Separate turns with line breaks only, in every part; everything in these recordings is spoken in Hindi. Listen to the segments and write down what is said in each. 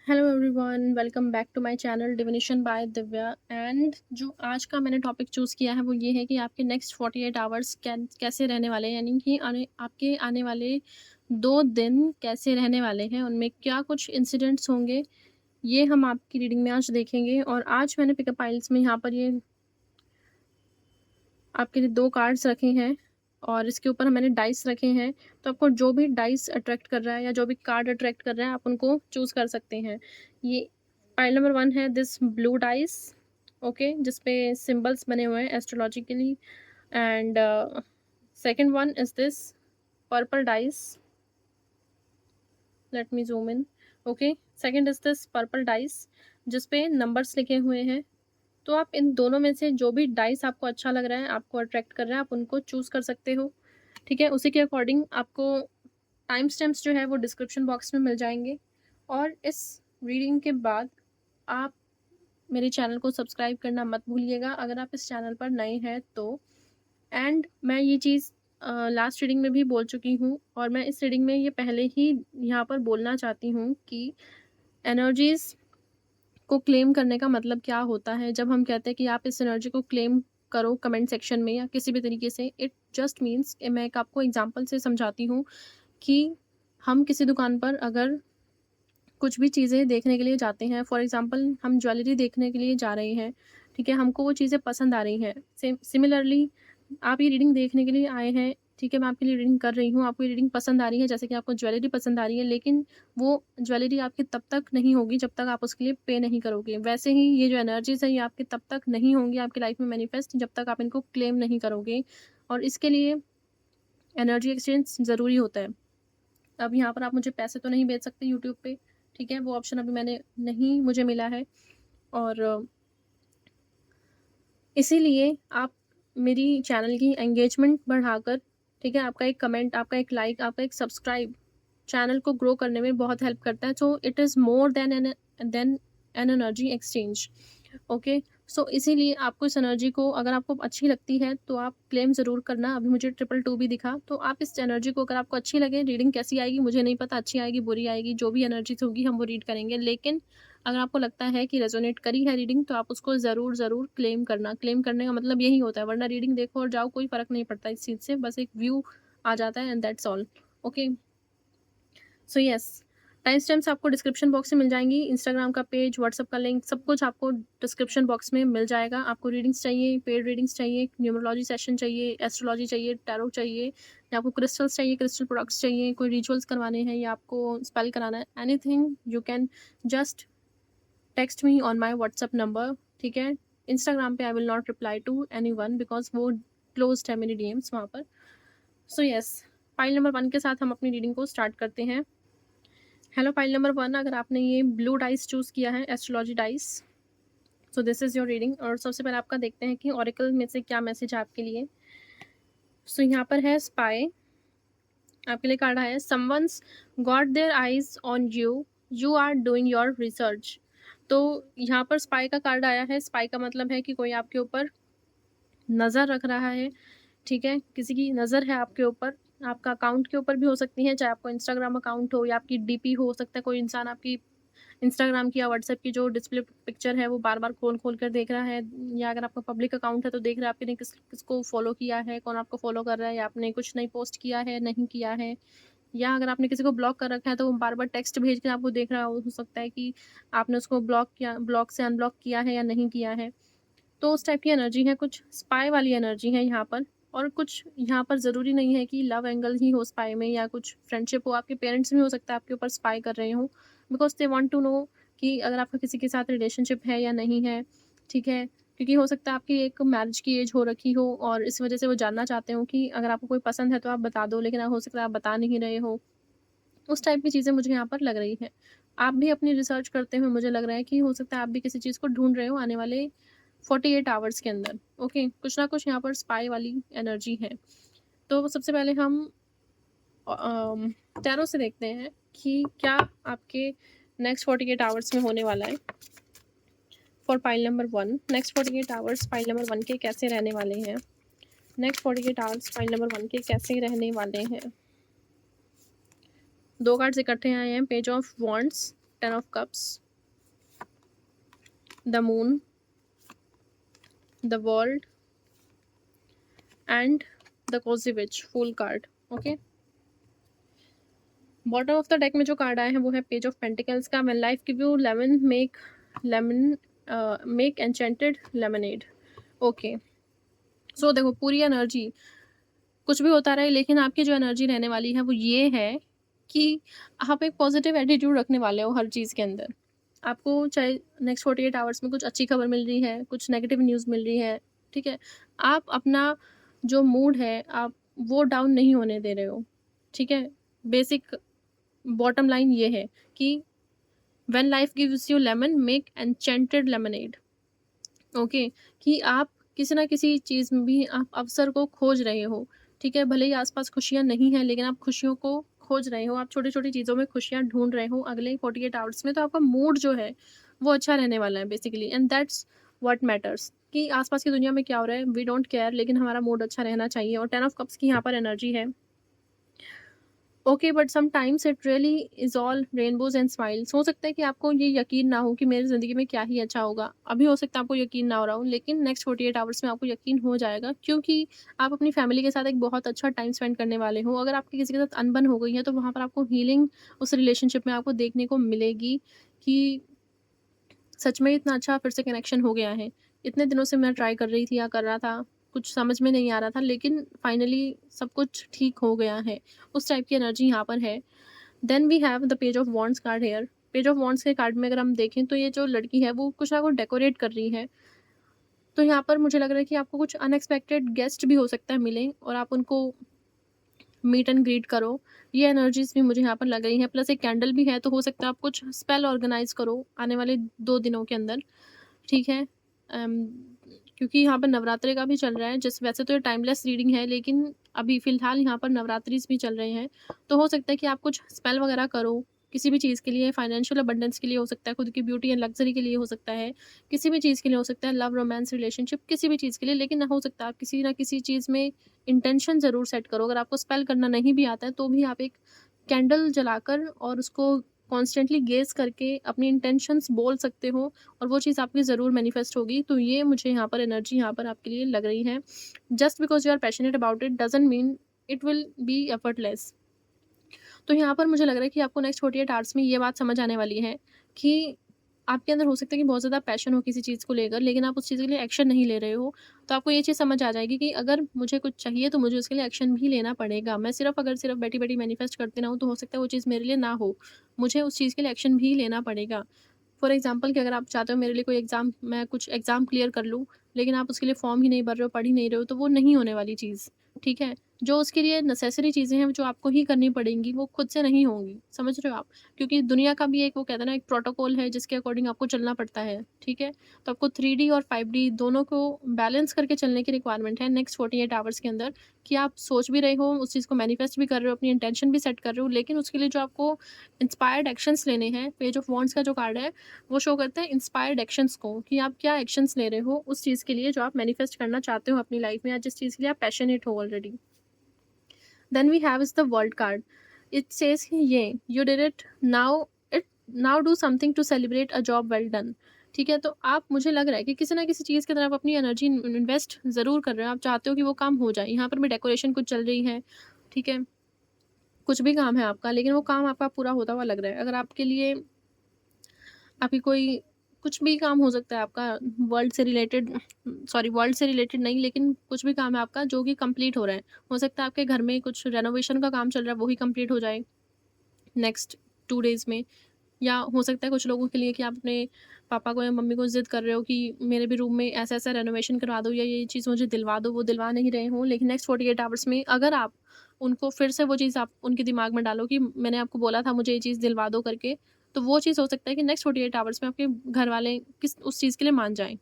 Hello everyone, welcome back to my channel divination by Divya. And जो आज का मैंने टॉपिक चूज़ किया है वो ये है कि आपके नेक्स्ट 48 आवर्स कैसे रहने वाले हैं, यानी कि आपके आने वाले 2 दिन कैसे रहने वाले हैं, उनमें क्या कुछ इंसिडेंट्स होंगे, ये हम आपकी रीडिंग में आज देखेंगे। और आज मैंने पिकअप पाइल्स में यहाँ पर ये आपके लिए 2 कार्ड्स रखे हैं और इसके ऊपर मैंने डाइस रखे हैं। तो आपको जो भी डाइस अट्रैक्ट कर रहा है या जो भी कार्ड अट्रैक्ट कर रहा है, आप उनको चूज़ कर सकते हैं। ये पाइल नंबर 1 है दिस ब्लू डाइस, ओके, जिस पे सिंबल्स बने हुए हैं astrologically. And second one is this purple dice. Let me zoom in. Okay, second is this purple dice जिस पे नंबर्स लिखे हुए हैं। तो आप इन दोनों में से जो भी डाइस आपको अच्छा लग रहा है, आपको अट्रैक्ट कर रहा है, आप उनको चूज़ कर सकते हो, ठीक है? उसी के अकॉर्डिंग आपको टाइम स्टैम्प्स जो है वो डिस्क्रिप्शन बॉक्स में मिल जाएँगे। और इस रीडिंग के बाद आप मेरे चैनल को सब्सक्राइब करना मत भूलिएगा अगर आप इस चैनल पर नए हैं तो। एंड मैं ये चीज़ लास्ट रीडिंग में भी बोल चुकी हूँ और मैं इस रीडिंग में ये पहले ही यहाँ पर बोलना चाहती हूँ कि एनर्जीज़ को क्लेम करने का मतलब क्या होता है। जब हम कहते हैं कि आप इस एनर्जी को क्लेम करो कमेंट सेक्शन में या किसी भी तरीके से, इट जस्ट मीन्स, मैं एक आपको एग्जांपल से समझाती हूँ कि हम किसी दुकान पर अगर कुछ भी चीज़ें देखने के लिए जाते हैं, फॉर एग्जांपल हम ज्वेलरी देखने के लिए जा रहे हैं, ठीक है? हमको वो चीज़ें पसंद आ रही हैं। सिमिलरली आप ये रीडिंग देखने के लिए आए हैं, ठीक है? मैं आपके लिए रीडिंग कर रही हूँ, आपको ये रीडिंग पसंद आ रही है, जैसे कि आपको ज्वेलरी पसंद आ रही है, लेकिन वो ज्वेलरी आपकी तब तक नहीं होगी जब तक आप उसके लिए पे नहीं करोगे। वैसे ही ये जो एनर्जीज़ हैं ये आपकी तब तक नहीं होंगी आपकी लाइफ में मैनिफेस्ट जब तक आप इनको क्लेम नहीं करोगे। और इसके लिए एनर्जी एक्सचेंज ज़रूरी होता है। अब यहाँ पर आप मुझे पैसे तो नहीं भेज सकते यूट्यूब पे, ठीक है? वो ऑप्शन अभी मैंने नहीं मुझे मिला है। और इसीलिए आप मेरी चैनल की एंगेजमेंट बढ़ाकर, ठीक है? आपका एक कमेंट, आपका एक लाइक, आपका एक सब्सक्राइब चैनल को ग्रो करने में बहुत हेल्प करता है। So it is more than an energy exchange, okay? So इसीलिए आपको इस एनर्जी को अगर आपको अच्छी लगती है तो आप क्लेम ज़रूर करना। अभी मुझे 222 भी दिखा, तो आप इस एनर्जी को अगर आपको अच्छी लगे, रीडिंग कैसी आएगी मुझे नहीं पता, अच्छी आएगी, बुरी आएगी, जो भी एनर्जीज़ होगी हम वो रीड करेंगे। लेकिन अगर आपको लगता है कि रेज़ोनेट करी है रीडिंग तो आप उसको ज़रूर क्लेम करना। क्लेम करने का मतलब यही होता है, वरना रीडिंग देखो और जाओ, कोई फ़र्क नहीं पड़ता इस चीज़ से, बस एक व्यू आ जाता है and that's all, okay? So yes, time stamps आपको डिस्क्रिप्शन बॉक्स में मिल जाएँगी। इंस्टाग्राम का पेज, व्हाट्सएप का लिंक, सब कुछ आपको डिस्क्रिप्शन बॉक्स में मिल जाएगा। आपको रीडिंग्स चाहिए, पेड रीडिंग्स चाहिए, न्यूमरोलॉजी सेशन चाहिए, एस्ट्रोलॉजी चाहिए, टैरो चाहिए, या आपको क्रिस्टल्स चाहिए, क्रिस्टल प्रोडक्ट्स चाहिए, कोई रिचुअल्स करवाने हैं या आपको स्पेल कराना है, anything you can just text me on my WhatsApp number, ठीक है? इंस्टाग्राम पे I will not reply to anyone because वो क्लोज़्ड है मेरी डीएम्स वहाँ पर। सो यस, फाइल नंबर 1 के साथ हम अपनी रीडिंग को स्टार्ट करते हैं। हेलो फाइल नंबर 1, अगर आपने ये ब्लू डाइस चूज़ किया है, astrology dice, so this is your reading. और सबसे पहले आपका देखते हैं कि ओरेकल में से क्या मैसेज है आपके लिए। सो यहाँ पर है स्पाई, आपके लिए कार्ड आया है someone's got their eyes on you, you are doing your research. तो यहाँ पर स्पाई का कार्ड आया है। स्पाई का मतलब है कि कोई आपके ऊपर नज़र रख रहा है, ठीक है? किसी की नज़र है आपके ऊपर, आपका अकाउंट के ऊपर भी हो सकती है, चाहे आपका इंस्टाग्राम अकाउंट हो या आपकी डीपी हो सकता है, कोई इंसान आपकी इंस्टाग्राम की या व्हाट्सएप की जो डिस्प्ले पिक्चर है वो बार-बार खोल-खोल कर देख रहा है, या अगर आपका पब्लिक अकाउंट है तो देख रहा है आपने किसको फ़ॉलो किया है, कौन आपको फ़ॉलो कर रहा है, या आपने कुछ नहीं पोस्ट किया है, नहीं किया है, या अगर आपने किसी को ब्लॉक कर रखा है तो वो बार-बार टेक्स्ट भेज के आपको देख रहा हो सकता है कि आपने उसको ब्लॉक से अनब्लॉक किया है या नहीं किया है। तो उस टाइप की एनर्जी है, कुछ स्पाई वाली एनर्जी है यहाँ पर। और कुछ यहाँ पर ज़रूरी नहीं है कि लव एंगल ही हो स्पाई में या कुछ फ्रेंडशिप हो, आपके पेरेंट्स भी हो सकता है आपके ऊपर स्पाई कर रहे हों, because they want to know कि अगर आपका किसी के साथ रिलेशनशिप है या नहीं है, ठीक है? क्योंकि हो सकता है आपकी एक मैरिज की एज हो रखी हो और इस वज़ह से वो जानना चाहते हों कि अगर आपको कोई पसंद है तो आप बता दो, लेकिन हो सकता है आप बता नहीं रहे हो। उस टाइप की चीज़ें मुझे यहाँ पर लग रही हैं। आप भी अपनी रिसर्च करते हुए मुझे लग रहा है कि हो सकता है आप भी किसी चीज़ को ढूँढ रहे हो आने वाले 48 आवर्स के अंदर, ओके? कुछ ना कुछ यहाँ पर स्पाई वाली एनर्जी है। तो सबसे पहले हम टैरो से देखते हैं कि क्या आपके नेक्स्ट 48 आवर्स में होने वाला है। For pile number 1, next 48 hours pile number 1 के कैसे रहने वाले हैं? नेक्स्ट 48 आवर्स पाइल नंबर 1 के कैसे रहने वाले हैं? 2 कार्ड्स इकट्ठे आए हैं, page of wands, 10 of cups, the moon, the world, and the cozy witch, full card. Okay, bottom of the deck में जो कार्ड आए हैं वो है पेज ऑफ पेंटिकल्स का। When life give you lemon make enchanted lemonade. Okay, so देखो पूरी एनर्जी कुछ भी होता रहे, लेकिन आपकी जो एनर्जी रहने वाली है वो ये है कि आप एक पॉजिटिव एटीट्यूड रखने वाले हो हर चीज़ के अंदर। आपको चाहे नेक्स्ट 48 आवर्स में कुछ अच्छी खबर मिल रही है, कुछ नेगेटिव न्यूज़ मिल रही है, ठीक है? आप अपना जो मूड है, आप वो डाउन नहीं होने दे रहे हो, ठीक है? बेसिक बॉटम लाइन ये है कि when life gives you lemon make enchanted lemonade. Okay, कि आप किसी ना किसी चीज़ में भी आप अवसर को खोज रहे हो, ठीक है? भले ही आस-पास खुशियाँ नहीं हैं, लेकिन आप खुशियों को खोज रहे हो, आप छोटी-छोटी चीज़ों में खुशियाँ ढूँढ रहे हो अगले 48 आवर्स में, तो आपका मूड जो है, वो अच्छा रहने वाला है basically, and that's what matters. कि आस-पास की दुनिया में क्या हो रहा है, वी डोंट केयर, लेकिन हमारा मूड अच्छा रहना चाहिए। और 10 ऑफ कप्स की यहाँ पर एनर्जी है। Okay, but sometimes it really is all rainbows and smiles. हो सकता है कि आपको ये यकीन ना हो कि मेरी ज़िंदगी में क्या ही अच्छा होगा। अभी हो सकता है आपको यकीन ना हो रहा हो, लेकिन नेक्स्ट 48 आवर्स में आपको यकीन हो जाएगा, क्योंकि आप अपनी फैमिली के साथ एक बहुत अच्छा टाइम स्पेंड करने वाले हो। अगर आपकी किसी के साथ अनबन हो गई है, तो वहाँ पर आपको हीलिंग उस रिलेशनशिप में आपको देखने को मिलेगी कि सच में इतना अच्छा फिर से कनेक्शन हो गया है। इतने दिनों से मैं ट्राई कर रही थी या कर रहा था, कुछ समझ में नहीं आ रहा था, लेकिन फाइनली सब कुछ ठीक हो गया है। उस टाइप की एनर्जी यहाँ पर है। Then we have the page of wands card here. Page of wands के कार्ड में अगर हम देखें, तो ये जो लड़की है वो कुछ ना कुछ डेकोरेट कर रही है। तो यहाँ पर मुझे लग रहा है कि आपको कुछ अनएक्सपेक्टेड गेस्ट भी हो सकता है मिले, और आप उनको मीट एंड ग्रीट करो। ये एनर्जीज़ भी मुझे यहाँ पर लग रही हैं। प्लस एक कैंडल भी है, तो हो सकता है आप कुछ स्पेल ऑर्गेनाइज़ करो आने वाले 2 दिनों के अंदर, ठीक है? क्योंकि यहाँ पर नवरात्रि का भी चल रहा है, जिस वैसे तो ये टाइमलेस रीडिंग है, लेकिन अभी फ़िलहाल यहाँ पर नवरात्रिस भी चल रहे हैं। तो हो सकता है कि आप कुछ स्पेल वगैरह करो, किसी भी चीज़ के लिए, फाइनेंशियल अबंडेंस के लिए हो सकता है, खुद की ब्यूटी एंड लग्ज़री के लिए हो सकता है, किसी भी चीज़ के लिए हो सकता है, लव, रोमांस, रिलेशनशिप, किसी भी चीज़ के लिए। लेकिन हो सकता है आप किसी न किसी चीज़ में इंटेंशन ज़रूर सेट करो। अगर आपको स्पेल करना नहीं भी आता है, तो भी आप एक कैंडल जलाकर और उसको कॉन्स्टेंटली गेज़ करके अपनी इंटेंशंस बोल सकते हो, और वो चीज़ आपकी ज़रूर मैनिफेस्ट होगी। तो ये मुझे यहाँ पर एनर्जी यहाँ पर आपके लिए लग रही है। Just because you are passionate about it doesn't mean it will be effortless. तो यहाँ पर मुझे लग रहा है कि आपको नेक्स्ट 48 आवर्स में ये बात समझ आने वाली है कि आपके अंदर हो सकता है कि बहुत ज़्यादा पैशन हो किसी चीज़ को लेकर, लेकिन आप उस चीज़ के लिए एक्शन नहीं ले रहे हो। तो आपको ये चीज़ समझ आ जाएगी कि अगर मुझे कुछ चाहिए, तो मुझे उसके लिए एक्शन भी लेना पड़ेगा। मैं सिर्फ़ बैठी-बैठी मैनिफेस्ट करती रहूँ, तो हो सकता है वो चीज़ मेरे लिए ना हो। मुझे उस चीज़ के लिए एक्शन भी लेना पड़ेगा। फॉर एग्ज़ाम्पल कि अगर आप चाहते हो मेरे लिए कोई एग्ज़ाम, मैं कुछ एग्ज़ाम क्लियर कर लूँ, लेकिन आप उसके लिए फ़ॉर्म ही नहीं भर रहे हो, पढ़ ही नहीं रहे हो, तो वो नहीं होने वाली चीज़, ठीक है? जो उसके लिए नेसेसरी चीज़ें हैं, जो आपको ही करनी पड़ेंगी, वो खुद से नहीं होंगी, समझ रहे हो आप? क्योंकि दुनिया का भी एक वो कहते हैं ना, एक प्रोटोकॉल है जिसके अकॉर्डिंग आपको चलना पड़ता है, ठीक है? तो आपको 3D और 5D दोनों को बैलेंस करके चलने की रिक्वायरमेंट है नेक्स्ट 48 आवर्स के अंदर, कि आप सोच भी रहे हो, उस चीज़ को मैनिफेस्ट भी कर रहे हो, अपनी इंटेंशन भी सेट कर रहे हो, लेकिन उसके लिए जो आपको इंस्पायर्ड एक्शंस लेने हैं, पेज ऑफ वांड्स का जो कार्ड है, वो शो करता है इंस्पायर्ड एक्शंस को, कि आप क्या एक्शंस ले रहे हो उस चीज़ के लिए जो आप मैनिफेस्ट करना चाहते हो अपनी लाइफ में, या जिस चीज़ के लिए आप पैशनेट हो already. Then we have is the world card. It says कि ये you did it now, it now do something to celebrate a job well done. ठीक है, तो आप, मुझे लग रहा है कि किसी ना किसी चीज़ की तरफ अपनी एनर्जी इन्वेस्ट ज़रूर कर रहे हो, आप चाहते हो कि वो काम हो जाए। यहाँ पर भी डेकोरेशन कुछ चल रही है, ठीक है, कुछ भी काम है आपका, लेकिन वो काम आपका पूरा होता हुआ लग रहा है। अगर आपके लिए आपकी कोई कुछ भी काम हो सकता है आपका, वर्ल्ड से रिलेटेड, सॉरी वर्ल्ड से रिलेटेड नहीं, लेकिन कुछ भी काम है आपका जो कि कंप्लीट हो रहा है। हो सकता है आपके घर में कुछ रेनोवेशन का काम चल रहा है, वो ही कंप्लीट हो जाए नेक्स्ट 2 डेज़ में। या हो सकता है कुछ लोगों के लिए कि आप अपने पापा को या मम्मी को ज़िद कर रहे हो कि मेरे भी रूम में ऐसा-ऐसा रेनोवेशन करवा दो, या ये चीज़ मुझे दिलवा दो, वो दिलवा नहीं रहे हों। लेकिन नेक्स्ट 48 आवर्स में अगर आप उनको फिर से वो चीज़ आप उनके दिमाग में डालो कि मैंने आपको बोला था मुझे ये चीज़ दिलवा दो करके, तो वो चीज़ हो सकता है कि नेक्स्ट 48 आवर्स में आपके घर वाले किस उस चीज़ के लिए मान जाएँ।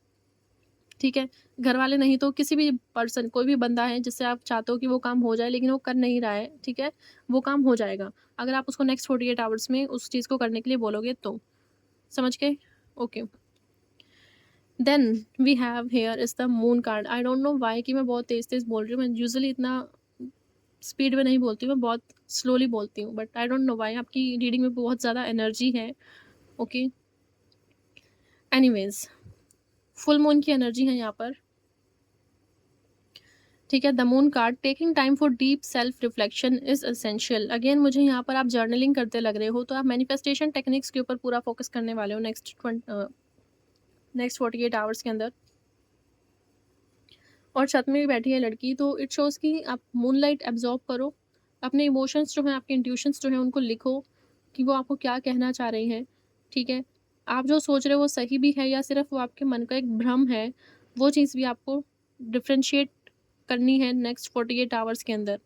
ठीक है? घर वाले नहीं तो किसी भी पर्सन, कोई भी बंदा है जिससे आप चाहते हो कि वो काम हो जाए, लेकिन वो कर नहीं रहा है, ठीक है? वो काम हो जाएगा। अगर आप उसको नेक्स्ट 48 आवर्स में उस चीज़ को करने के लिए बोलोगे तो। समझ गए? Okay. Then we have here is the moon card. I don't know why कि मैं बहुत तेज़-तेज़ बोल रही हूँ। मैं यूजुअली इतना स्पीड में नहीं बोलती हूँ, मैं बहुत स्लोली बोलती हूँ। But I don't know why आपकी रीडिंग में बहुत ज़्यादा एनर्जी है। ओके, एनीवेज फुल मून की एनर्जी है यहाँ पर, ठीक है। The moon card, taking time for deep self reflection is essential. Again मुझे यहाँ पर आप जर्नलिंग करते लग रहे हो, तो आप मैनिफेस्टेशन टेक्निक्स के ऊपर पूरा फोकस करने वाले हो नेक्स्ट 48 आवर्स के अंदर। और छत में भी बैठी है लड़की, तो इट शोज़ कि आप मूनलाइट एब्जॉर्ब करो, अपने इमोशंस जो हैं, आपके इंट्यूशंस जो हैं उनको लिखो कि वो आपको क्या कहना चाह रही हैं, ठीक है। आप जो सोच रहे हो वो सही भी है या सिर्फ वो आपके मन का एक भ्रम है, वो चीज़ भी आपको डिफ्रेंशिएट करनी है नेक्स्ट 48 आवर्स के अंदर,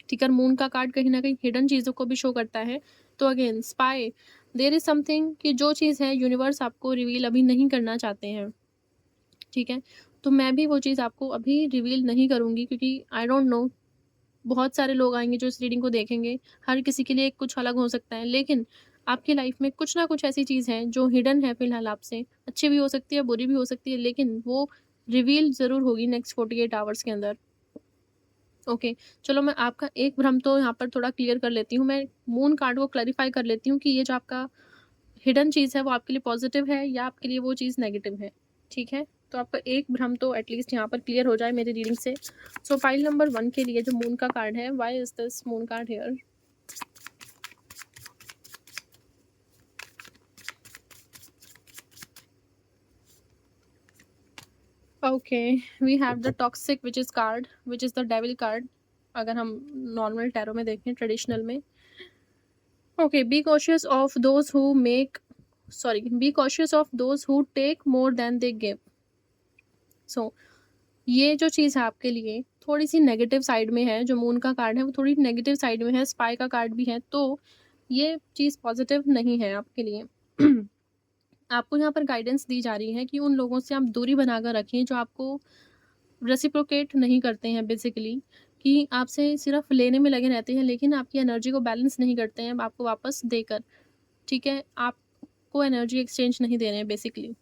ठीक है। मून का कार्ड कहीं ना कहीं हिडन चीज़ों को भी शो करता है। तो again spy, there is something कि जो चीज़ है यूनिवर्स आपको रिवील अभी नहीं करना चाहते हैं, ठीक है। तो मैं भी वो चीज़ आपको अभी रिवील नहीं करूँगी, क्योंकि आई डोंट नो, बहुत सारे लोग आएँगे जो इस रीडिंग को देखेंगे, हर किसी के लिए कुछ अलग हो सकता है, लेकिन आपकी लाइफ़ में कुछ ना कुछ ऐसी चीज़ है जो हिडन है फ़िलहाल आपसे, अच्छी भी हो सकती है, बुरी भी हो सकती है, लेकिन वो रिवील ज़रूर होगी नेक्स्ट 48 आवर्स के अंदर। ओके, चलो मैं आपका एक भ्रम तो यहाँ पर थोड़ा क्लियर कर लेती हूँ, मैं मून कार्ड को क्लैरिफ़ाई कर लेती हूँ कि ये जो आपका हिडन चीज़ है वो आपके लिए पॉज़िटिव है या आपके लिए वो चीज़ नेगेटिव है, ठीक है? तो आपका एक भ्रम तो एटलीस्ट यहाँ पर क्लियर हो जाए मेरी रीडिंग से। सो पाइल नंबर 1 के लिए जो मून का कार्ड है, why is this moon card here? Okay, we have the toxic witches card, which is the devil card, अगर हम नॉर्मल टैरो में देखें, ट्रेडिशनल में। Okay, be cautious of those who take more than they give. So ये जो चीज़ है आपके लिए थोड़ी-सी नेगेटिव साइड में है, जो मून का कार्ड है वो थोड़ी नेगेटिव साइड में है, स्पाई का कार्ड भी है, तो ये चीज़ पॉज़िटिव नहीं है आपके लिए। आपको यहाँ पर गाइडेंस दी जा रही है कि उन लोगों से आप दूरी बनाकर रखें जो आपको रेसिप्रोकेट नहीं करते हैं बेसिकली, कि आपसे सिर्फ़ लेने में लगे रहते हैं, लेकिन आपकी एनर्जी को बैलेंस नहीं करते हैं आपको वापस देकर, ठीक है? आपको एनर्जी एक्सचेंज नहीं दे रहे हैं बेसिकली,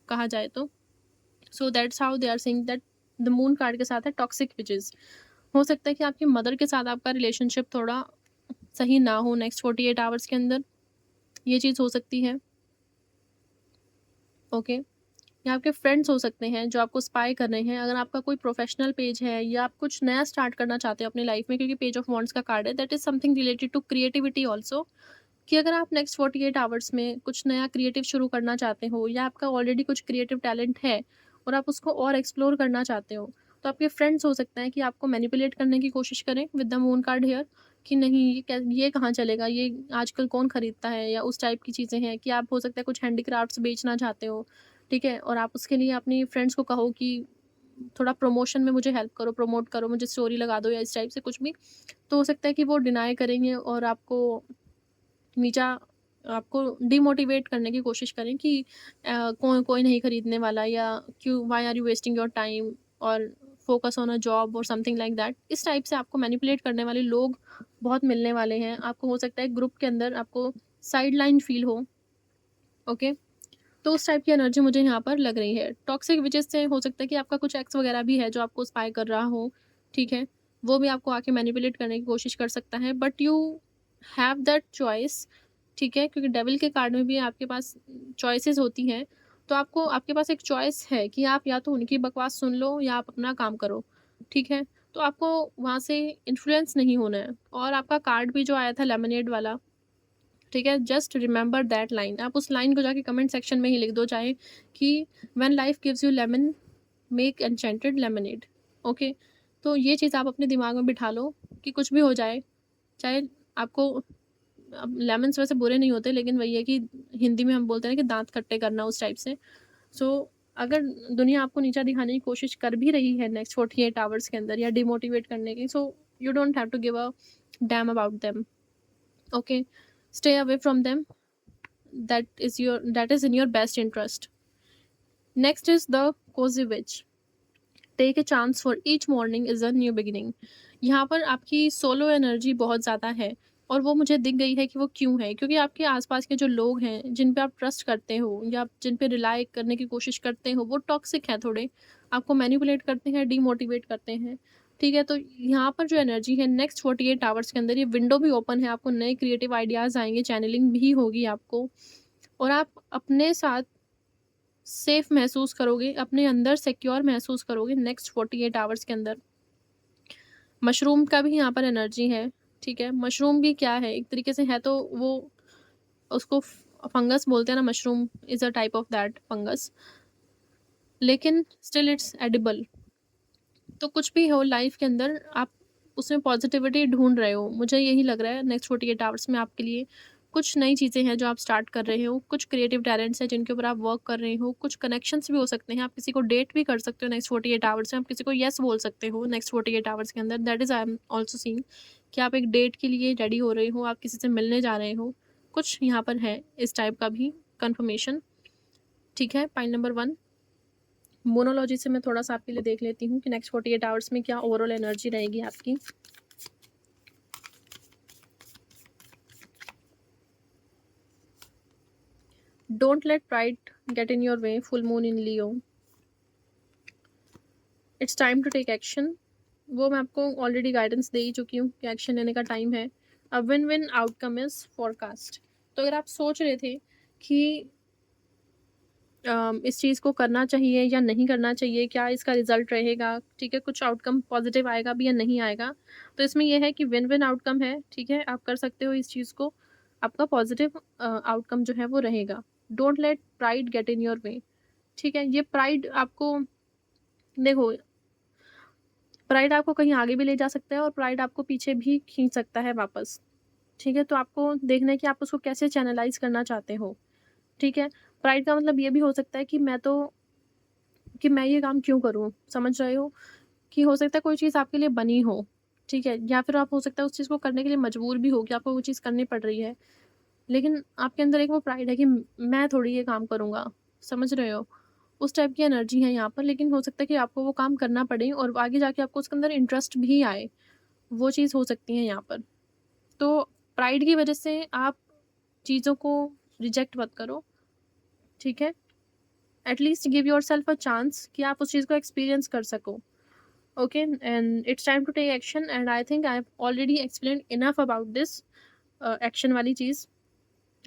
कहा जाए तो। So that's how they are saying that the moon card के साथ है टॉक्सिक विचेस। हो सकता है कि आपकी मदर के साथ आपका रिलेशनशिप थोड़ा सही ना हो नेक्स्ट 48 आवर्स के अंदर, ये चीज़ हो सकती है, ओके। या आपके फ्रेंड्स हो सकते हैं जो आपको स्पाई कर रहे हैं। अगर आपका कोई प्रोफेशनल पेज है या आप कुछ नया स्टार्ट करना चाहते हो अपनी लाइफ में, क्योंकि पेज ऑफ वॉन्ड्स का कार्ड है, that is something related to creativity also, कि अगर आप नेक्स्ट 48 आवर्स में कुछ नया क्रिएटिव शुरू करना चाहते हो या आपका ऑलरेडी कुछ क्रिएटिव टैलेंट है और आप उसको और एक्सप्लोर करना चाहते हो, तो आपके फ्रेंड्स हो सकते हैं कि आपको मैनिपुलेट करने की कोशिश करें with the moon card here, कि नहीं ये कहाँ चलेगा, ये आजकल कौन खरीदता है, या उस टाइप की चीज़ें हैं। कि आप हो सकता है कुछ हैंडीक्राफ्ट्स बेचना चाहते हो, ठीक है, और आप उसके लिए अपनी फ्रेंड्स को कहो कि थोड़ा प्रमोशन में मुझे हेल्प करो, प्रमोट करो, मुझे स्टोरी लगा दो या इस टाइप से कुछ भी। तो हो सकता है कि वो डिनाई करेंगे और आपको नीचा आपको डिमोटिवेट करने की कोशिश करें कि कोई नहीं खरीदने वाला, या क्यों, why are you wasting your time, और फोकस ऑन अ जॉब और समथिंग लाइक दैट। इस टाइप से आपको मैनिपुलेट करने वाले लोग बहुत मिलने वाले हैं। आपको हो सकता है ग्रुप के अंदर आपको साइड लाइन फील हो, ओके। तो उस टाइप की एनर्जी मुझे यहाँ पर लग रही है। टॉक्सिक वजह से हो सकता है कि आपका कुछ एक्स वगैरह भी है जो आपको स्पाई कर रहा हो, ठीक है। वो भी आपको आके मैनिपुलेट करने की कोशिश कर सकता है, but you have that choice, ठीक है, क्योंकि डेविल के कार्ड में भी आपके पास चॉइसेस होती हैं। तो आपको आपके पास एक चॉइस है कि आप या तो उनकी बकवास सुन लो या आप अपना काम करो, ठीक है। तो आपको वहाँ से इन्फ्लुएंस नहीं होना है। और आपका कार्ड भी जो आया था लेमनेड वाला, ठीक है, जस्ट रिमेंबर दैट लाइन। आप उस लाइन को जाके कमेंट सेक्शन में ही लिख दो चाहे, कि when life gives you lemon make enchanted lemonade, okay. तो ये चीज़ आप अपने दिमाग में बिठा लो कि कुछ भी हो जाए, चाहे आपको, अब लेमन्स वैसे बुरे नहीं होते, लेकिन वही है कि हिंदी में हम बोलते हैं कि दाँत खट्टे करना, उस टाइप से। सो अगर दुनिया आपको नीचा दिखाने की कोशिश कर भी रही है नेक्स्ट 48 आवर्स के अंदर या डिमोटिवेट करने की, so you don't have to give a damn about them, okay. Stay away from them, that is in your best interest. Next is the cozy witch. Take a chance for each morning is a new beginning. यहाँ पर आपकी सोलो एनर्जी बहुत ज़्यादा है, और वो मुझे दिख गई है कि वो क्यों है, क्योंकि आपके आसपास के जो लोग हैं जिन पे आप ट्रस्ट करते हो या जिन पे रिलाई करने की कोशिश करते हो, वो टॉक्सिक हैं थोड़े, आपको मैनिपुलेट करते हैं, डीमोटिवेट करते हैं, ठीक है। तो यहाँ पर जो एनर्जी है नेक्स्ट 48 आवर्स के अंदर ये विंडो भी ओपन है, आपको नए क्रिएटिव आइडियाज़ आएंगे, चैनलिंग भी होगी आपको, और आप अपने साथ सेफ महसूस करोगे, अपने अंदर सिक्योर महसूस करोगे नेक्स्ट 48 आवर्स के अंदर। मशरूम का भी यहाँ पर एनर्जी है, ठीक है? मशरूम भी क्या है, एक तरीके से है तो वो, उसको फंगस बोलते हैं ना, mushroom is a type of that fungus, लेकिन स्टिल इट्स एडिबल। तो कुछ भी हो लाइफ के अंदर, आप उसमें पॉजिटिविटी ढूंढ रहे हो, मुझे यही लग रहा है नेक्स्ट 48 आवर्स में आपके लिए कुछ नई चीज़ें हैं जो आप स्टार्ट कर रहे हो, कुछ क्रिएटिव टैलेंट्स हैं जिनके ऊपर आप वर्क कर रहे हो, कुछ कनेक्शंस भी हो सकते हैं, आप किसी को डेट भी कर सकते हो नेक्स्ट 48 आवर्स में, आप किसी को येस बोल सकते हो नेक्स्ट 48 आवर्स के अंदर। That is I am also seeing कि आप एक डेट के लिए रेडी हो रहे हो, आप किसी से मिलने जा रहे हो, कुछ यहाँ पर है इस टाइप का भी कन्फर्मेशन, ठीक है? Point number 1। मोनोलॉजी से मैं थोड़ा-सा आपके लिए देख लेती हूँ कि नेक्स्ट 48 आवर्स में क्या ओवरऑल एनर्जी रहेगी आपकी। Don't let pride get in your way, full moon in Leo. It's time to take action. वो मैं आपको ऑलरेडी गाइडेंस दे ही चुकी हूँ कि एक्शन लेने का टाइम है। A win win outcome is forecast. तो अगर आप सोच रहे थे कि इस चीज़ को करना चाहिए या नहीं करना चाहिए, क्या इसका रिज़ल्ट रहेगा, ठीक है, कुछ आउटकम पॉज़िटिव आएगा भी या नहीं आएगा, तो इसमें ये है कि विन-विन आउटकम है, ठीक है, आप कर सकते हो इस चीज़ को, आपका पॉज़िटिव आउटकम जो है वो रहेगा। Don't let pride get in your वे, ठीक है, ये प्राइड आपको, देखो, प्राइड आपको कहीं आगे भी ले जा सकता है और प्राइड आपको पीछे भी खींच सकता है वापस, ठीक है, तो आपको देखना है कि आप उसको कैसे चैनलाइज़ करना चाहते हो, ठीक है। प्राइड का मतलब ये भी हो सकता है कि मैं ये काम क्यों करूँ? समझ रहे हो? कि हो सकता है कोई चीज़ आपके लिए बनी हो, ठीक है? या फिर आप हो सकता है उस चीज़ को करने के लिए मजबूर भी हो कि आपको वो चीज़ करनी पड़ रही है। लेकिन आपके अंदर एक वो प्राइड है कि मैं थोड़ी ये काम करूँगा, समझ रहे हो? उस टाइप की एनर्जी है यहाँ पर, लेकिन हो सकता है कि आपको वो काम करना पड़े और आगे जाके आपको उसके अंदर इंटरेस्ट भी आए, वो चीज़ हो सकती है यहाँ पर। तो प्राइड की वजह से आप चीज़ों को रिजेक्ट मत करो, ठीक है? At least give yourself a chance कि आप उस चीज़ को एक्सपीरियंस कर सको। Okay, and it's time to take action, and I think I've already explained enough about this action वाली चीज़,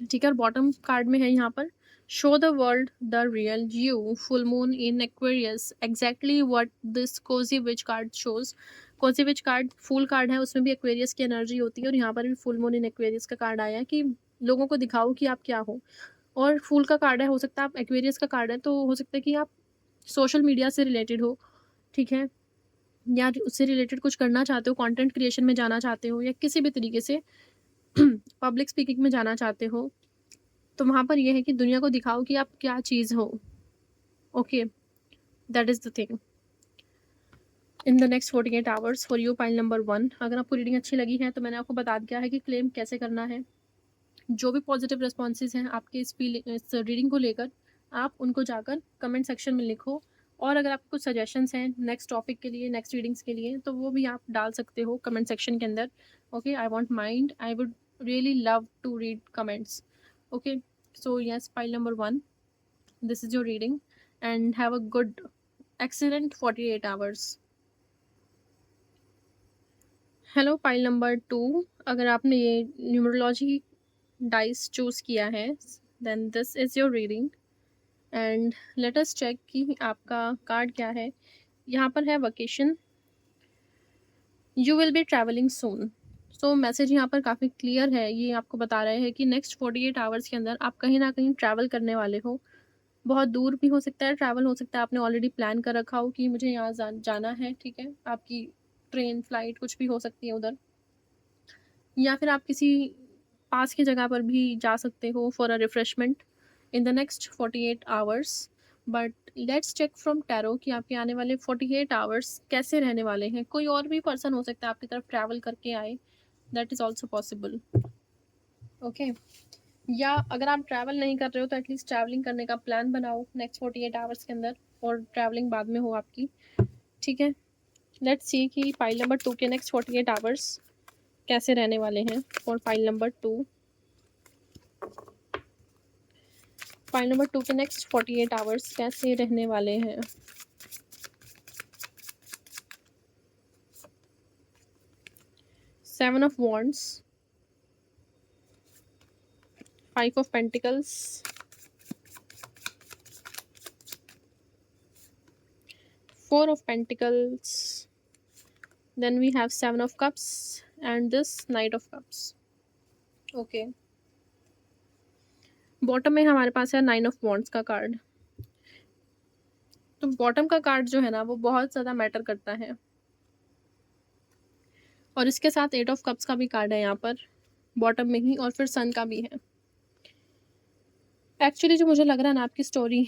ठीक है। और बॉटम कार्ड में है यहाँ पर, show the world the real you, full moon in Aquarius, exactly what this cozy witch card shows. Cozy witch card full card है, उसमें भी एक्वेरियस की एनर्जी होती है और यहाँ पर भी फुल मून इन एक्वेरियस का कार्ड आया है कि लोगों को दिखाओ कि आप क्या हो। और फूल का कार्ड है, हो सकता है आप एक्वेरियस का कार्ड है, तो हो सकता है कि आप सोशल मीडिया से रिलेटेड हो, ठीक है, या उससे रिलेटेड कुछ करना चाहते हो, कंटेंट क्रिएशन में जाना चाहते हो या किसी भी तरीके से पब्लिक स्पीकिंग में जाना चाहते हो, तो वहाँ पर ये है कि दुनिया को दिखाओ कि आप क्या चीज़ हो। Okay, that is the thing in the next 48 hours for you. Pile number 1। अगर आपको रीडिंग अच्छी लगी है तो मैंने आपको बता दिया है कि क्लेम कैसे करना है। जो भी पॉजिटिव रिस्पॉन्सेज हैं आपके इस रीडिंग को लेकर, आप उनको जाकर कमेंट सेक्शन में लिखो। और अगर आपको कुछ सजेशंस हैं नेक्स्ट टॉपिक के लिए, नेक्स्ट रीडिंग्स के लिए, तो वो भी आप डाल सकते हो कमेंट सेक्शन के अंदर। Okay, I won't mind, I would really love to read comments. Okay, so yes, file number 1, this is your reading and have a good excellent 48 hours. Hello pile number 2, अगर आपने ये न्यूमरोलॉजी डाइस चूज़ किया है, then this is your reading and let us check कि आपका कार्ड क्या है। यहाँ पर है vacation, you will be travelling soon. So message यहाँ पर काफ़ी क्लियर है, ये आपको बता रहे हैं कि नेक्स्ट 48 आवर्स के अंदर आप कहीं ना कहीं ट्रैवल करने वाले हो। बहुत दूर भी हो सकता है ट्रैवल, हो सकता है आपने ऑलरेडी प्लान कर रखा हो कि मुझे यहाँ जाना है, ठीक है, आपकी ट्रेन फ्लाइट कुछ भी हो सकती है उधर, या फिर आप किसी पास की जगह पर भी जा सकते हो for a refreshment in the next 48 hours. But let's check from tarot कि आपके आने वाले 48 आवर्स कैसे रहने वाले हैं। कोई और भी पर्सन हो सकता है आपकी तरफ ट्रैवल करके आए, that is also possible. Okay, या अगर आप ट्रैवल नहीं कर रहे हो तो एटलीस्ट ट्रैवलिंग करने का प्लान बनाओ नेक्स्ट 48 आवर्स के अंदर, और ट्रैवलिंग बाद में हो आपकी, ठीक है। लेट्स सी कि फाइल नंबर 2 के नेक्स्ट 48 आवर्स कैसे रहने वाले हैं for file number 2। File number 2 के नेक्स्ट 48 आवर्स कैसे रहने वाले हैं। 7 of wands, 5 of pentacles, 4 of Pentacles, then we have 7 of Cups and this Knight of Cups. Okay, bottom में हमारे पास है 9 ऑफ वॉन्ड्स का कार्ड। तो बॉटम का कार्ड जो है ना वो बहुत ज़्यादा मैटर करता है, और इसके साथ 8 ऑफ कप्स का भी कार्ड है यहाँ पर बॉटम में ही, और फिर सन का भी है। एक्चुअली जो मुझे लग रहा है ना, आपकी स्टोरी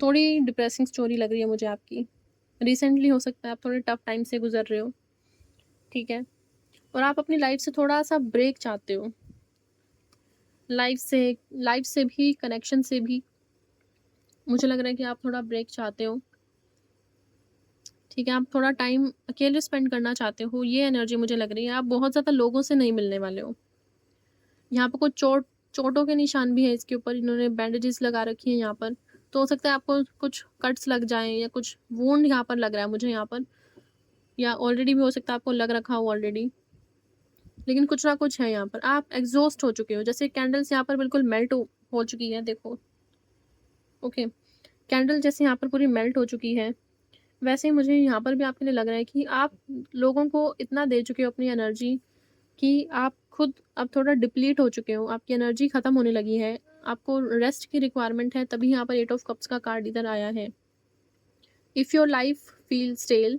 थोड़ी डिप्रेसिंग स्टोरी लग रही है मुझे आपकी। रिसेंटली हो सकता है आप थोड़े टफ टाइम से गुजर रहे हो, ठीक है, और आप अपनी लाइफ से थोड़ा सा ब्रेक चाहते हो, लाइफ से भी, कनेक्शन से भी मुझे लग रहा है कि आप थोड़ा ब्रेक चाहते हो, ठीक है, आप थोड़ा टाइम अकेले स्पेंड करना चाहते हो, ये एनर्जी मुझे लग रही है। आप बहुत ज़्यादा लोगों से नहीं मिलने वाले हो। यहाँ पर कुछ चोटों के निशान भी है इसके ऊपर, इन्होंने बैंडेजेस लगा रखी है यहाँ पर, तो हो सकता है आपको कुछ कट्स लग जाएं या कुछ वुंड यहाँ पर लग रहा है मुझे यहाँ पर, या ऑलरेडी भी हो सकता है आपको लग रखा हो ऑलरेडी, लेकिन कुछ ना कुछ है यहाँ पर। आप एग्जॉस्ट हो चुके हो, जैसे कैंडल्स यहाँ पर बिल्कुल मेल्ट हो चुकी है, देखो, ओके, कैंडल जैसे यहाँ पर पूरी मेल्ट हो चुकी है, वैसे ही मुझे यहाँ पर भी आपके लिए लग रहा है कि आप लोगों को इतना दे चुके हो अपनी एनर्जी कि आप खुद अब थोड़ा डिप्लीट हो चुके हो, आपकी एनर्जी ख़त्म होने लगी है, आपको रेस्ट की रिक्वायरमेंट है, तभी यहाँ पर 8 ऑफ कप्स का कार्ड इधर आया है। If your life feel stale,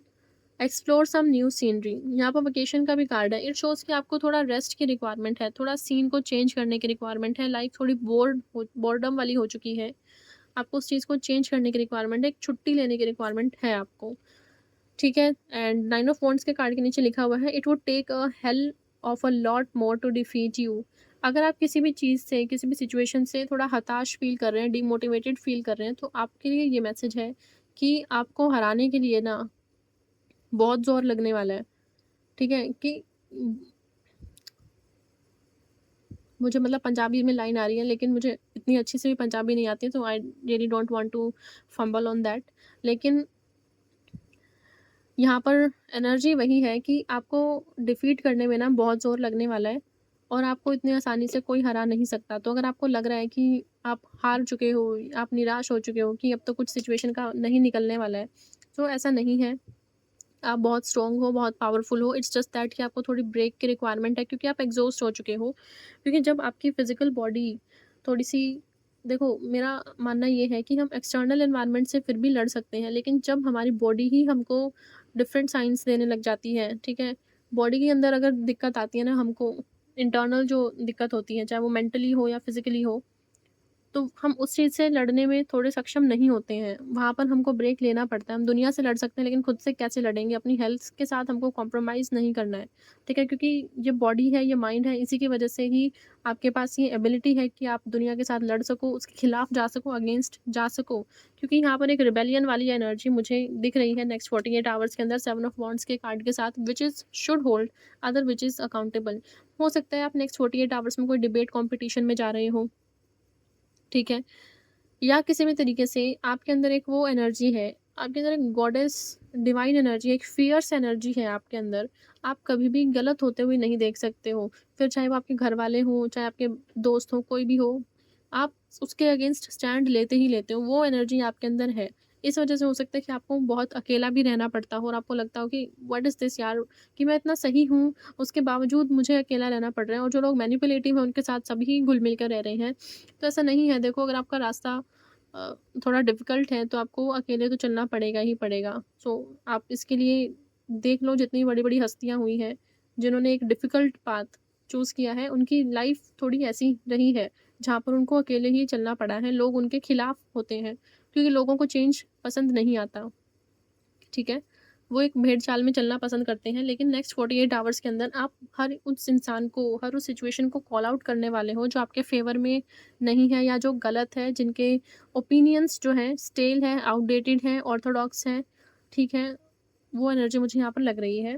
explore some new scenery, यहाँ पर वेकेशन का भी कार्ड है। इट शोज़ कि आपको थोड़ा रेस्ट की रिक्वायरमेंट है, थोड़ा सीन को चेंज करने की रिक्वायरमेंट है, लाइफ थोड़ी बोर्डम वाली हो चुकी है, आपको उस चीज़ को चेंज करने की रिक्वायरमेंट है, एक छुट्टी लेने की रिक्वायरमेंट है आपको, ठीक है। एंड 9 ऑफ वॉन्ड्स के कार्ड के नीचे लिखा हुआ है, it would take a hell of a lot more to defeat you. अगर आप किसी भी चीज़ से, किसी भी सिचुएशन से थोड़ा हताश फील कर रहे हैं, डिमोटिवेटेड फील कर रहे हैं, तो आपके लिए ये मैसेज है कि आपको हराने के लिए ना बहुत ज़ोर लगने वाला है, ठीक है, कि मुझे मतलब पंजाबी में लाइन आ रही है, लेकिन मुझे इतनी अच्छी से भी पंजाबी नहीं आती, तो I really don't want to fumble on that. लेकिन यहाँ पर एनर्जी वही है कि आपको डिफीट करने में ना बहुत ज़ोर लगने वाला है, और आपको इतनी आसानी से कोई हरा नहीं सकता। तो अगर आपको लग रहा है कि आप हार चुके हो, आप निराश हो चुके हो कि अब तो कुछ सिचुएशन का नहीं निकलने वाला है, तो ऐसा नहीं है। आप बहुत स्ट्रॉन्ग हो, बहुत पावरफुल हो, इट्स जस्ट दैट कि आपको थोड़ी ब्रेक की रिक्वायरमेंट है, क्योंकि आप एग्जॉस्ट हो चुके हो। क्योंकि जब आपकी फिजिकल बॉडी थोड़ी-सी, देखो, मेरा मानना ये है कि हम एक्सटर्नल एनवायरनमेंट से फिर भी लड़ सकते हैं, लेकिन जब हमारी बॉडी ही हमको डिफरेंट साइंस देने लग जाती है, ठीक है? बॉडी के अंदर अगर दिक्कत आती है ना हमको, इंटरनल जो दिक्कत होती है, चाहे वो मेंटली हो या फिज़िकली हो, तो हम उस चीज़ से लड़ने में थोड़े सक्षम नहीं होते हैं। वहाँ पर हमको ब्रेक लेना पड़ता है। हम दुनिया से लड़ सकते हैं, लेकिन खुद से कैसे लड़ेंगे? अपनी हेल्थ के साथ हमको कॉम्प्रोमाइज़ नहीं करना है, ठीक है? क्योंकि ये बॉडी है, ये माइंड है, इसी की वजह से ही आपके पास ये एबिलिटी है कि आप दुनिया के साथ लड़ सको, उसके खिलाफ जा सको, अगेंस्ट जा सको। क्योंकि यहाँ पर एक रिबेलियन वाली एनर्जी मुझे दिख रही है नेक्स्ट 48 आवर्स के अंदर 7 ऑफ वांड्स के कार्ड के साथ, which is should hold, other which is accountable. हो सकता है आप नेक्स्ट 48 आवर्स में कोई डिबेट कॉम्पिटिशन में जा रहे हो, ठीक है? या किसी भी तरीके से आपके अंदर एक वो एनर्जी है, आपके अंदर एक गॉडेस डिवाइन एनर्जी, एक फियर्स एनर्जी है आपके अंदर। आप कभी भी गलत होते हुए नहीं देख सकते हो। फिर चाहे वो आपके घर वाले हों, चाहे आपके दोस्त हों, कोई भी हो, आप उसके अगेंस्ट स्टैंड लेते ही लेते हो। वो एनर्जी आपके अंदर है। इस वजह से हो सकता है कि आपको बहुत अकेला भी रहना पड़ता हो, और आपको लगता हो कि व्हाट इज़ दिस यार, कि मैं इतना सही हूँ, उसके बावजूद मुझे अकेला रहना पड़ रहा है, और जो लोग मैनिपुलेटिव हैं उनके साथ सभी घुल-मिल कर रह रहे हैं। तो ऐसा नहीं है, देखो, अगर आपका रास्ता थोड़ा डिफ़िकल्ट है, तो आपको अकेले तो चलना पड़ेगा ही पड़ेगा। सो आप इसके लिए देख लो, जितनी बड़ी-बड़ी हस्तियाँ हुई हैं, जिन्होंने एक डिफ़िकल्ट पाथ चूज़ किया है, उनकी लाइफ़ थोड़ी ऐसी रही है, जहाँ पर उनको अकेले ही चलना पड़ा है। लोग उनके खिलाफ होते हैं, क्योंकि लोगों को चेंज पसंद नहीं आता, ठीक है? वो एक भेड़-चाल में चलना पसंद करते हैं, लेकिन नेक्स्ट 48 आवर्स के अंदर आप हर उस इंसान को, हर उस सिचुएशन को कॉल आउट करने वाले हो, जो आपके फ़ेवर में नहीं है या जो गलत है, जिनके ओपिनियंस जो हैं स्टेल हैं, आउटडेटेड हैं, ऑर्थोडॉक्स हैं, ठीक है? वो एनर्जी मुझे यहाँ पर लग रही है।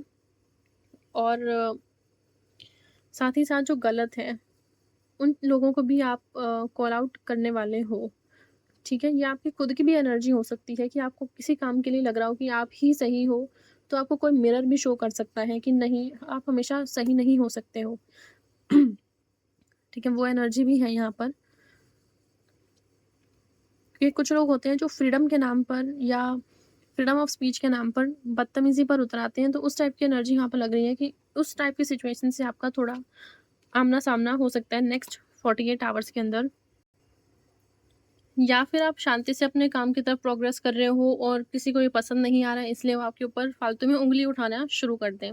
और साथ ही साथ जो गलत है, उन लोगों को भी आप कॉल आउट करने वाले हो, ठीक है? ये आपकी खुद की भी एनर्जी हो सकती है कि आपको किसी काम के लिए लग रहा हो कि आप ही सही हो, तो आपको कोई मिरर भी शो कर सकता है कि नहीं, आप हमेशा सही नहीं हो सकते हो। ठीक है? वो एनर्जी भी है यहाँ पर। कि कुछ लोग होते हैं जो फ्रीडम के नाम पर या फ्रीडम ऑफ स्पीच के नाम पर बदतमीज़ी पर उतर आते हैं, तो उस टाइप की एनर्जी यहाँ पर लग रही है कि उस टाइप की सिचुएशन से आपका थोड़ा आमना-सामना हो सकता है नेक्स्ट 48 आवर्स के अंदर। या फिर आप शांति से अपने काम की तरफ प्रोग्रेस कर रहे हो और किसी को ये पसंद नहीं आ रहा है, इसलिए वो आपके ऊपर फालतू में उँगली उठाना शुरू कर दें।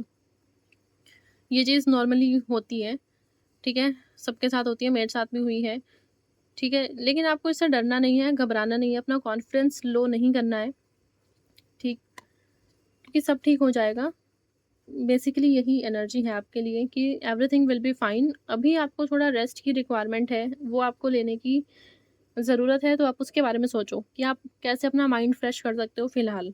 ये चीज़ नॉर्मली होती है, ठीक है? सबके साथ होती है, मेरे साथ भी हुई है, ठीक है? लेकिन आपको इससे डरना नहीं है, घबराना नहीं है, अपना कॉन्फिडेंस लो नहीं करना है, ठीक? क्योंकि सब ठीक हो जाएगा। बेसिकली यही एनर्जी है आपके लिए कि एवरीथिंग विल बी फाइन। अभी आपको थोड़ा रेस्ट की रिक्वायरमेंट है, वो आपको लेने की ज़रूरत है, तो आप उसके बारे में सोचो कि आप कैसे अपना माइंड फ्रेश कर सकते हो फ़िलहाल,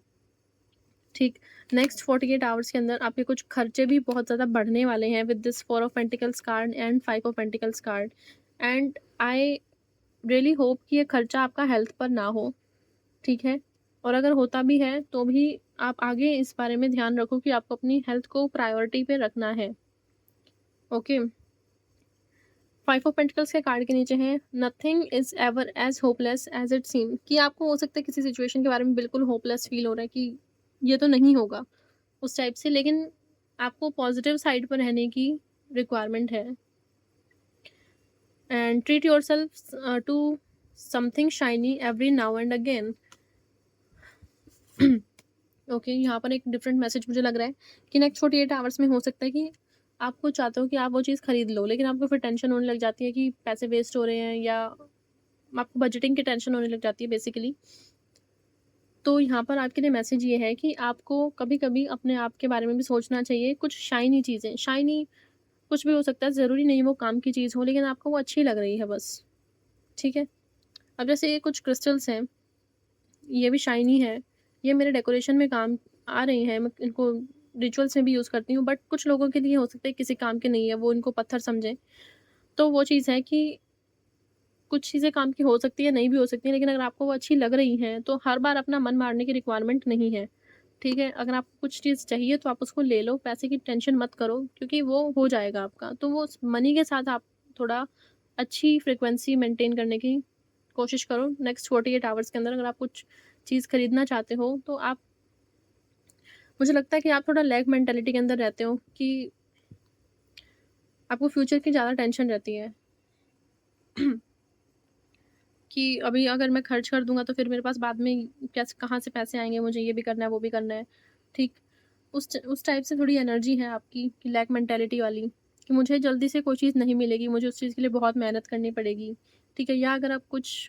ठीक। नेक्स्ट 48 आवर्स के अंदर आपके कुछ खर्चे भी बहुत ज़्यादा बढ़ने वाले हैं with this 4 of pentacles card and 5 of pentacles card, and I really hope कि ये खर्चा आपका हेल्थ पर ना हो, ठीक है? और अगर होता भी है, तो भी आप आगे इस बारे में ध्यान रखो कि आपको अपनी हेल्थ को प्रायोरिटी पे रखना है, ओके? 5 ऑफ पेंटिकल्स के कार्ड के नीचे है nothing is ever as hopeless as it seem, कि आपको हो सकता है किसी सिचुएशन के बारे में बिल्कुल होपलेस फ़ील हो रहा है कि ये तो नहीं होगा, उस टाइप से, लेकिन आपको पॉज़िटिव साइड पर रहने की रिक्वायरमेंट है। And treat yourself to something shiny every now and again. Okay, यहाँ पर एक डिफरेंट मैसेज मुझे लग रहा है कि नेक्स्ट 48 आवर्स में हो सकता है कि आपको चाहते हो कि आप वो चीज़ खरीद लो, लेकिन आपको फिर टेंशन होने लग जाती है कि पैसे वेस्ट हो रहे हैं, या आपको बजटिंग की टेंशन होने लग जाती है बेसिकली। तो यहाँ पर आपके लिए मैसेज ये है कि आपको कभी-कभी अपने आप के बारे में भी सोचना चाहिए। कुछ शाइनी चीज़ें, शाइनी कुछ भी हो सकता है, ज़रूरी नहीं वो काम की चीज़ हो, लेकिन आपको वो अच्छी लग रही है बस, ठीक है? अब जैसे ये कुछ क्रिस्टल्स हैं, ये भी शाइनी है, ये मेरे डेकोरेशन में काम आ रही हैं, मैं इनको रिचुअल्स में भी यूज़ करती हूँ, बट कुछ लोगों के लिए हो सकता है किसी काम के नहीं है, वो इनको पत्थर समझें। तो वो चीज़ है कि कुछ चीज़ें काम की हो सकती है, नहीं भी हो सकती हैं, लेकिन अगर आपको वो अच्छी लग रही हैं, तो हर बार अपना मन मारने की रिक्वायरमेंट नहीं है, ठीक है? अगर आपको कुछ चीज़ चाहिए, तो आप उसको ले लो, पैसे की टेंशन मत करो, क्योंकि वो हो जाएगा आपका। तो वो उस मनी के साथ आप थोड़ा अच्छी फ्रीक्वेंसी मेंटेन करने की कोशिश करो नेक्स्ट 48 आवर्स के अंदर। अगर आप कुछ चीज़ खरीदना चाहते हो, तो आप, मुझे लगता है कि आप थोड़ा लैक मेंटालिटी के अंदर रहते हो कि आपको फ्यूचर की ज़्यादा टेंशन रहती है। कि अभी अगर मैं खर्च कर दूँगा, तो फिर मेरे पास बाद में कैसे, कहाँ से पैसे आएँगे, मुझे ये भी करना है, वो भी करना है, ठीक? उस टाइप से थोड़ी एनर्जी है आपकी कि लैक मेंटालिटी वाली, कि मुझे जल्दी से कोई चीज़ नहीं मिलेगी, मुझे उस चीज़ के लिए बहुत मेहनत करनी पड़ेगी, ठीक है? या अगर आप कुछ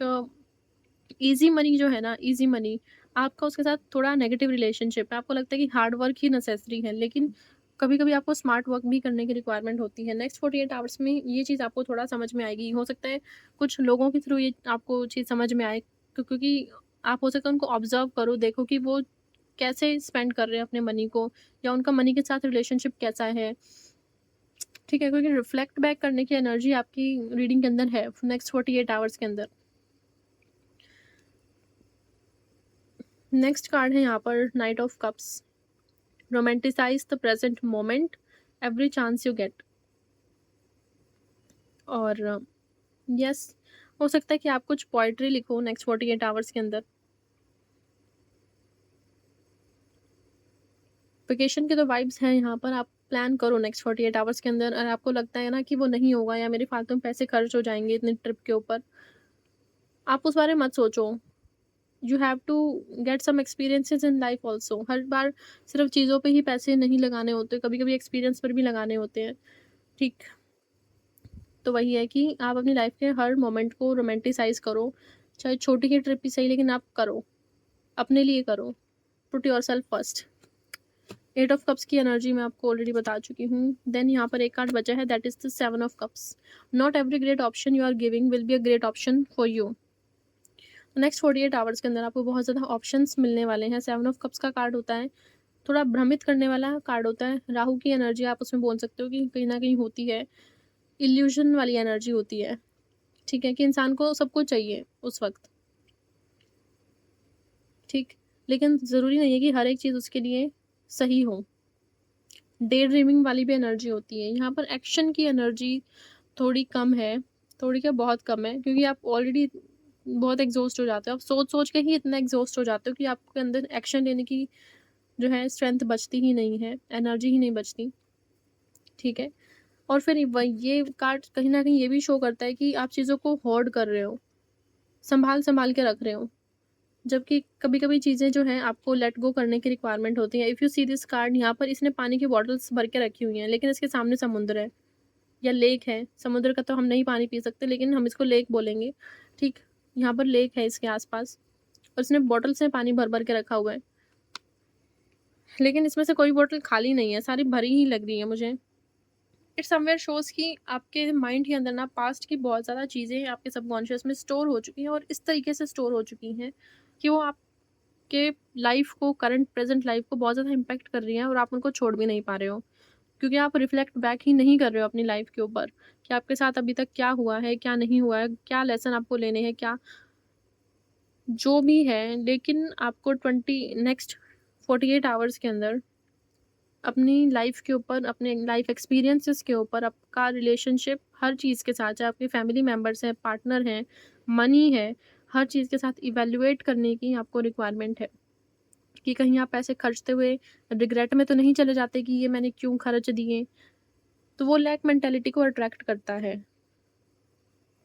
ईज़ी मनी जो है ना, ईज़ी मनी, आपका उसके साथ थोड़ा नेगेटिव रिलेशनशिप है। आपको लगता है कि हार्ड वर्क ही नेसेसरी है, लेकिन कभी-कभी आपको स्मार्ट वर्क भी करने की रिक्वायरमेंट होती है। नेक्स्ट 48 आवर्स में ये चीज़ आपको थोड़ा समझ में आएगी। हो सकता है कुछ लोगों के थ्रू ये आपको चीज़ समझ में आए, क्योंकि आप हो सकता है उनको ऑब्ज़र्व करो, देखो कि वो कैसे स्पेंड कर रहे हैं अपने मनी को, या उनका मनी के साथ रिलेशनशिप कैसा है, ठीक है? क्योंकि रिफ्लेक्ट बैक करने की एनर्जी आपकी रीडिंग के अंदर है नेक्स्ट 48 आवर्स के अंदर। नेक्स्ट कार्ड है यहाँ पर night of cups. Romanticise the present moment every chance you get. और यस, हो सकता है कि आप कुछ पोएट्री लिखो नेक्स्ट 48 आवर्स के अंदर। वेकेशन के तो वाइब्स हैं यहाँ पर, आप प्लान करो नेक्स्ट 48 आवर्स के अंदर। और आपको लगता है ना कि वो नहीं होगा, या मेरे फालतू में पैसे खर्च हो जाएंगे इतने ट्रिप के ऊपर, आप उस बारे में मत सोचो। You have to get some experiences in life also. हर बार सिर्फ चीज़ों पे ही पैसे नहीं लगाने होते, कभी कभी एक्सपीरियंस पर भी लगाने होते हैं, ठीक? तो वही है कि आप अपनी लाइफ के हर मोमेंट को रोमांटिसाइज करो, चाहे छोटी ही ट्रिप ही सही, लेकिन आप करो, अपने लिए करो, put your self first. 8 of cups की एनर्जी मैं आपको ऑलरेडी बता चुकी हूँ। देन यहाँ पर एक कार्ड बचा है, that is the 7 of cups. Not every great option you are giving will be a great option for you. Next 48 hours के अंदर आपको बहुत ज़्यादा ऑप्शंस मिलने वाले हैं। 7 ऑफ कप्स का कार्ड होता है, थोड़ा भ्रमित करने वाला कार्ड होता है, राहु की एनर्जी आप उसमें बोल सकते हो कि कहीं ना कहीं होती है, इल्यूजन वाली एनर्जी होती है, ठीक है? कि इंसान को सब कुछ चाहिए उस वक़्त, ठीक? लेकिन ज़रूरी नहीं है कि हर एक चीज़ उसके लिए सही हो। डे ड्रीमिंग वाली भी एनर्जी होती है। यहाँ पर एक्शन की एनर्जी थोड़ी कम है, थोड़ी क्या बहुत कम है, क्योंकि आप ऑलरेडी बहुत एग्ज़ॉस्ट हो जाते हो। आप सोच-सोच के ही इतना एग्ज़ॉस्ट हो जाते हो कि आपके अंदर एक्शन लेने की जो है स्ट्रेंथ बचती ही नहीं है, एनर्जी ही नहीं बचती, ठीक है? और फिर ये कार्ड कहीं न कहीं ये भी शो करता है कि आप चीज़ों को होर्ड कर रहे हो, सँभाल-सँभाल के रख रहे हो। जबकि कभी-कभी चीज़ें जो हैं आपको लेट गो करने की रिक्वायरमेंट होती है। If you see this card, यहाँ पर इसने पानी की बॉटल्स भर के रखी हुई हैं, लेकिन इसके सामने समुद्र है या लेक है। समुद्र का तो हम नहीं पानी पी सकते, लेकिन हम इसको लेक बोलेंगे, ठीक? यहाँ पर लेक है इसके आस-पास और इसने बॉटल से पानी भर-भर के रखा हुआ है। लेकिन इसमें से कोई बॉटल खाली नहीं है, सारी भरी ही लग रही है मुझे। इट समवेयर शोज़ कि आपके माइंड के अंदर ना पास्ट की बहुत ज़्यादा चीज़ें आपके सबकॉन्शियस में स्टोर हो चुकी हैं और इस तरीके से स्टोर हो चुकी हैं कि वो आपके लाइफ़ को, करंट प्रेज़ेंट लाइफ़ को बहुत ज़्यादा इम्पैक्ट कर रही हैं और आप उनको छोड़ भी नहीं पा रहे हो। क्योंकि आप रिफ्लेक्ट बैक ही नहीं कर रहे हो अपनी लाइफ़ के ऊपर कि आपके साथ अभी तक क्या हुआ है, क्या नहीं हुआ है, क्या लेसन आपको लेने हैं, क्या जो भी है। लेकिन आपको 48 आवर्स के अंदर अपनी लाइफ के ऊपर, अपने लाइफ एक्सपीरियंसेस के ऊपर, आपका रिलेशनशिप हर चीज़ के साथ, चाहे आपके फैमिली मेंबर्स हैं, पार्टनर हैं, मनी है, हर चीज़ के साथ इवैल्यूएट करने की आपको रिक्वायरमेंट है कि कहीं आप पैसे खर्चते हुए रिग्रेट में तो नहीं चले जाते कि ये मैंने क्यों खर्च दिए। तो वो लैक मेंटालिटी को अट्रैक्ट करता है।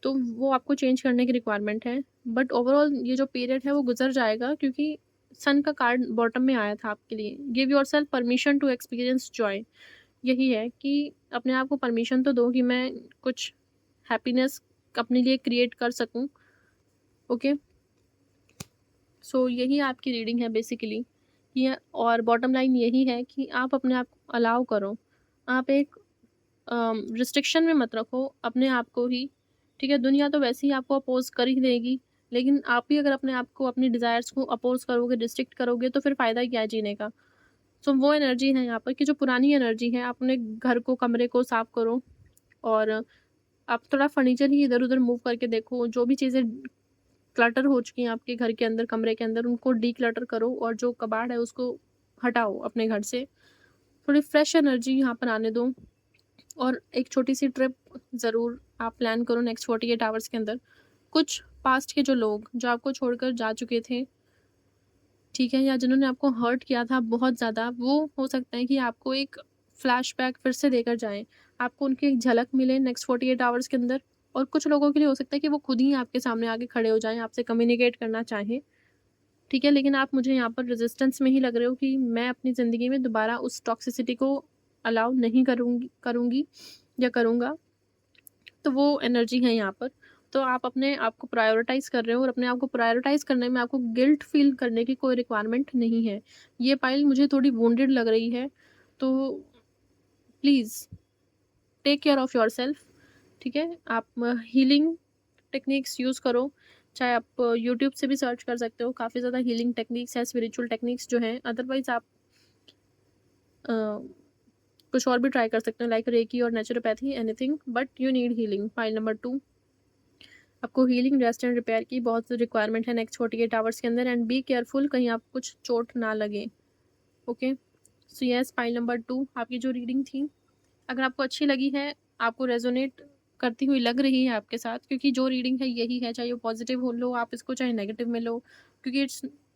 तो वो आपको चेंज करने की रिक्वायरमेंट है। बट ओवरऑल ये जो पीरियड है वो गुज़र जाएगा क्योंकि सन का कार्ड बॉटम में आया था आपके लिए। Give yourself permission to experience joy. यही है कि अपने आप को परमिशन तो दो कि मैं कुछ हैप्पीनेस अपने लिए क्रिएट कर सकूँ, ओके? सो यही आपकी रीडिंग है बेसिकली। ये और बॉटम लाइन यही है कि आप अपने आप को अलाउ करो। आप एक रिस्ट्रिक्शन में मत रखो अपने आप को ही, ठीक है? दुनिया तो वैसे ही आपको अपोज़ कर ही देगी, लेकिन आप ही अगर अपने आप को, अपनी डिज़ायर्स को अपोज़ करोगे, रिस्ट्रिक्ट करोगे तो फिर फ़ायदा क्या है जीने का? सो वो एनर्जी है यहाँ पर कि जो पुरानी एनर्जी है, आप अपने घर को, कमरे को साफ़ करो और आप थोड़ा फर्नीचर ही इधर-उधर मूव करके देखो, जो भी चीज़ें क्लटर हो चुकी हैं आपके घर के अंदर, कमरे के अंदर, उनको डिक्लटर करो और जो कबाड़ है उसको हटाओ अपने घर से। थोड़ी फ्रेश एनर्जी यहाँ पर आने दो और एक छोटी-सी ट्रिप ज़रूर आप प्लान करो नेक्स्ट 48 आवर्स के अंदर। कुछ पास्ट के जो लोग, जो आपको छोड़कर जा चुके थे, ठीक है? या जिन्होंने आपको हर्ट किया था बहुत ज़्यादा, वो हो सकता है कि आपको एक फ्लैशबैक फिर से देकर जाएँ। आपको उनकी एक झलक मिले नेक्स्ट 48 आवर्स के अंदर और कुछ लोगों के लिए हो सकता है कि वो खुद ही आपके सामने आके खड़े हो जाएँ, आपसे कम्युनिकेट करना चाहें, ठीक है? लेकिन आप मुझे यहाँ पर रेज़िस्टेंस में ही लग रहे हो कि मैं अपनी ज़िंदगी में दोबारा उस टॉक्सिसिटी को अलाउ नहीं करूँगी या करूँगा। तो वो एनर्जी है यहाँ पर। तो आप अपने आप को प्रायोरिटाइज़ कर रहे हो और अपने आप को प्रायोरिटाइज़ करने में आपको गिल्ट फ़ील करने की कोई रिक्वायरमेंट नहीं है। ये पाइल मुझे थोड़ी वुंडेड लग रही है, तो please take care of yourself, ठीक है? आप हीलिंग टेक्निक्स यूज़ करो, चाहे आप यूट्यूब से भी सर्च कर सकते हो, काफ़ी ज़्यादा हीलिंग टेक्निक्स हैं, स्पिरिचुअल टेक्निक्स जो हैं। अदरवाइज़ आप अ, कुछ और भी ट्राई कर सकते हो लाइक रेकी और naturopathy, anything but you need healing. Pile number 2, आपको हीलिंग, रेस्ट एंड रिपेयर की बहुत रिक्वायरमेंट है नेक्स्ट 48 आवर्स के अंदर एंड बी केयरफुल कहीं आप कुछ चोट ना लगे, okay? So yes, pile number 2 आपकी जो रीडिंग थी, अगर आपको अच्छी लगी है, आपको रेजोनेट करती हुई लग रही है आपके साथ, क्योंकि जो रीडिंग है यही है, चाहे वो पॉजिटिव हो लो आप इसको, चाहे नेगेटिव में लो, क्योंकि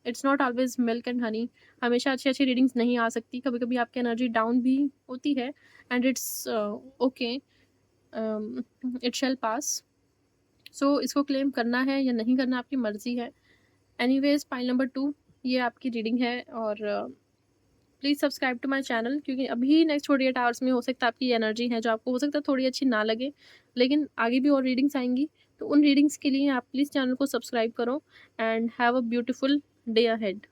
it's not always milk and honey. हमेशा अच्छी अच्छी रीडिंग्स नहीं आ सकती, कभी कभी आपकी एनर्जी डाउन भी होती है and it's okay, it shall pass. So इसको क्लेम करना है या नहीं करना आपकी मर्ज़ी है। एनीवेज़ पाइल नंबर 2 ये आपकी रीडिंग है और please subscribe to my channel, क्योंकि अभी नेक्स्ट 48 आवर्स में हो सकता है आपकी एनर्जी है जो आपको हो सकता है थोड़ी अच्छी ना लगे, लेकिन आगे भी और रीडिंग्स आएँगी। तो उन रीडिंग्स के लिए आप प्लीज़ चैनल को सब्सक्राइब करो and have a beautiful day ahead.